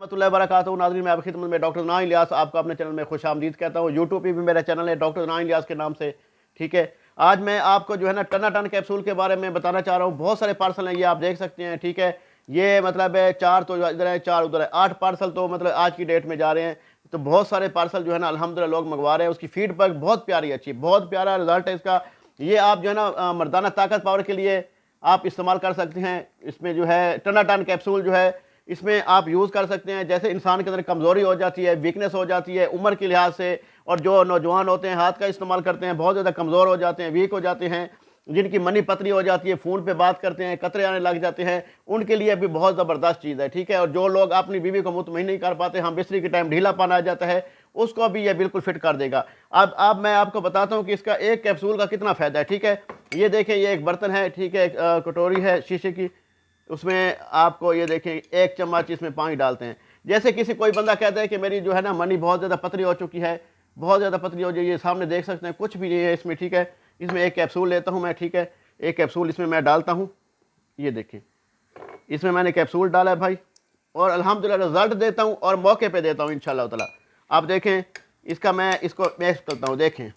रहमतुल्लाहि व बरकातहू। नाज़रीन, मैं आपकी खिदमत में डॉक्टर नाइन इलियास आपको अपने चैनल में खुशामदीद कहता हूँ। यूट्यूब पे भी मेरा चैनल है डॉक्टर नाइन इलियास के नाम से, ठीक है। आज मैं आपको जो है ना टनाटन कैप्सूल के बारे में बताना चाह रहा हूँ। बहुत सारे पार्सल हैं, ये आप देख सकते हैं, ठीक है। ये मतलब है 4 तो इधर है, 4 उधर है, 8 पार्सल तो मतलब आज की डेट में जा रहे हैं। तो बहुत सारे पार्सल जो है ना अल्हम्दुलिल्लाह लोग मंगवा रहे हैं। उसकी फीडबैक बहुत प्यारी अच्छी, बहुत प्यारा रिजल्ट है इसका। ये आप जो है ना मर्दाना ताकत पावर के लिए आप इस्तेमाल कर सकते हैं। इसमें जो है टनाटन कैप्सूल जो है इसमें आप यूज़ कर सकते हैं। जैसे इंसान के अंदर कमज़ोरी हो जाती है, वीकनेस हो जाती है उम्र के लिहाज से, और जो नौजवान होते हैं हाथ का इस्तेमाल करते हैं बहुत ज़्यादा कमज़ोर हो जाते हैं, वीक हो जाते हैं, जिनकी मनी पतली हो जाती है, फ़ोन पे बात करते हैं कतरे आने लग जाते हैं, उनके लिए भी बहुत ज़बरदस्त चीज़ है, ठीक है। और जो लोग अपनी बीवी को मुतमईन नहीं कर पाते, हम बिस्तरी के टाइम ढीलापन आ जाता है, उसको भी ये बिल्कुल फिट कर देगा। अब मैं आपको बताता हूँ कि इसका एक कैप्सूल का कितना फ़ायदा है, ठीक है। ये देखें, ये एक बर्तन है, ठीक है, एक कटोरी है शीशे की, उसमें आपको ये देखें 1 चम्मच इसमें पानी डालते हैं। जैसे किसी कोई बंदा कहता है कि मेरी जो है ना मनी बहुत ज़्यादा पतली हो चुकी है, बहुत ज़्यादा पतली हो जाइए, सामने देख सकते हैं कुछ भी नहीं है इसमें, ठीक है। इसमें एक कैप्सूल लेता हूँ मैं, ठीक है, एक कैप्सूल इसमें मैं डालता हूँ। ये देखें, इसमें मैंने कैप्सूल डाला है भाई, और अल्हम्दुलिल्लाह रिजल्ट देता हूँ और मौके पे देता हूँ इंशाअल्लाह ताला। आप देखें, इसका मैं इसको मैश करता हूँ, देखें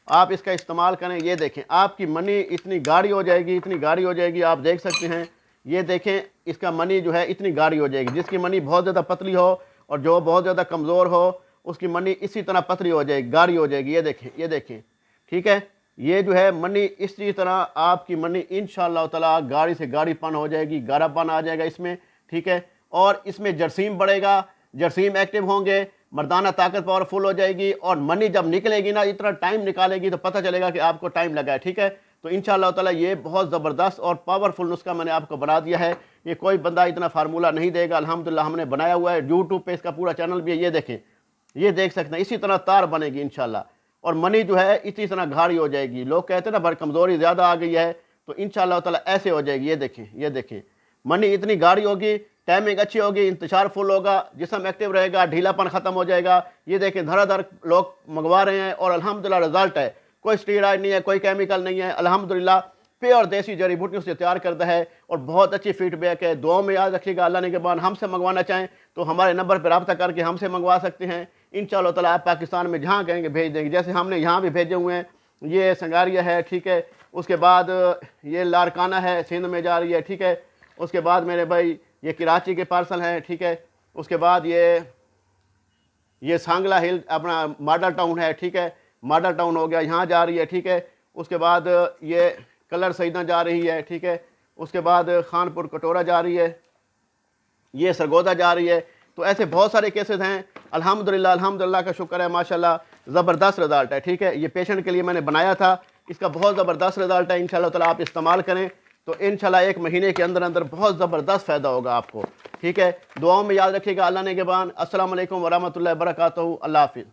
आप इसका इस्तेमाल करें। ये देखें आपकी मनी इतनी गाढ़ी हो जाएगी, इतनी गाढ़ी हो जाएगी, आप देख सकते हैं। ये देखें इसका मनी जो है इतनी गाढ़ी हो जाएगी। जिसकी मनी बहुत ज़्यादा पतली हो और जो बहुत ज़्यादा कमज़ोर हो, उसकी मनी इसी तरह पतली हो जाएगी, गाढ़ी हो जाएगी। ये देखें, ये देखें, ठीक है। ये जो है मनी इसी तरह आपकी मनी इंशाअल्लाह ताला गाढ़ी से गाढ़ीपन हो जाएगी, गाढ़ापन आ जाएगा इसमें, ठीक है। और इसमें जरासीम बढ़ेगा, जरासीम एक्टिव होंगे, मर्दाना ताकत पावरफुल हो जाएगी, और मनी जब निकलेगी ना, इतना टाइम निकालेगी तो पता चलेगा कि आपको टाइम लगा है, ठीक है। तो इंशाअल्लाह ताला ये बहुत ज़बरदस्त और पावरफुल नुस्खा मैंने आपको बना दिया है। ये कोई बंदा इतना फार्मूला नहीं देगा, अल्हम्दुलिल्लाह हमने बनाया हुआ है। यूट्यूब पे इसका पूरा चैनल भी है, ये देखें, ये देख सकते हैं। इसी तरह तार बनेगी इंशाअल्लाह, और मनी जो है इसी तरह गाढ़ी हो जाएगी। लोग कहते हैं ना भाई कमज़ोरी ज़्यादा आ गई है, तो इंशाअल्लाह ताला ऐसे हो जाएगी। ये देखें, ये देखें, मनी इतनी गाढ़ी होगी, टाइमिंग अच्छी होगी, इंतजार फुल होगा, जिस्म एक्टिव रहेगा, ढीलापन ख़त्म हो जाएगा। ये देखें धड़ाधड़ लोग मंगवा रहे हैं, और अल्हम्दुलिल्लाह रिजल्ट है। कोई स्टीरॉइड नहीं है, कोई केमिकल नहीं है, अल्हम्दुलिल्लाह प्योर देसी जड़ी बूटियों से तैयार करता है, और बहुत अच्छी फीडबैक है। दुआओं में याद रखिएगा। अल्लाह ने के बाद हमसे मंगवाना चाहें तो हमारे नंबर पर रब्ता करके हमसे मंगवा सकते हैं। इंशाअल्लाह ताला आप पाकिस्तान में जहाँ कहेंगे भेज देंगे। जैसे हमने यहाँ भी भेजे हुए हैं, ये संगारिया है, ठीक है। उसके बाद ये लारकाना है, सिंध में जा रही है, ठीक है। उसके बाद मेरे भाई ये कराची के पार्सल हैं, ठीक है। उसके बाद ये सांगला हिल अपना मॉडल टाउन है, ठीक है, मॉडल टाउन हो गया, यहाँ जा रही है, ठीक है। उसके बाद ये कलर सईदा जा रही है, ठीक है। उसके बाद खानपुर कटोरा जा रही है, ये सरगोदा जा रही है। तो ऐसे बहुत सारे केसेस हैं। अल्हम्दुलिल्लाह, अल्हम्दुलिल्लाह का शुक्र है, माशाल्लाह ज़बरदस्त रिज़ल्ट है, ठीक है। ये पेशेंट के लिए मैंने बनाया था, इसका बहुत ज़बरदस्त रिज़ल्ट है। इंशाअल्लाह ताला आप इस्तेमाल करें तो इंशाअल्लाह 1 महीने के अंदर अंदर बहुत ज़बरदस्त फ़ायदा होगा आपको, ठीक है। दुआओं में याद रखिएगा। अल्लाह ने के बाद। अस्सलाम वालेकुम व रहमतुल्लाहि व बरकातहू। अल्लाह हाफ़िज़।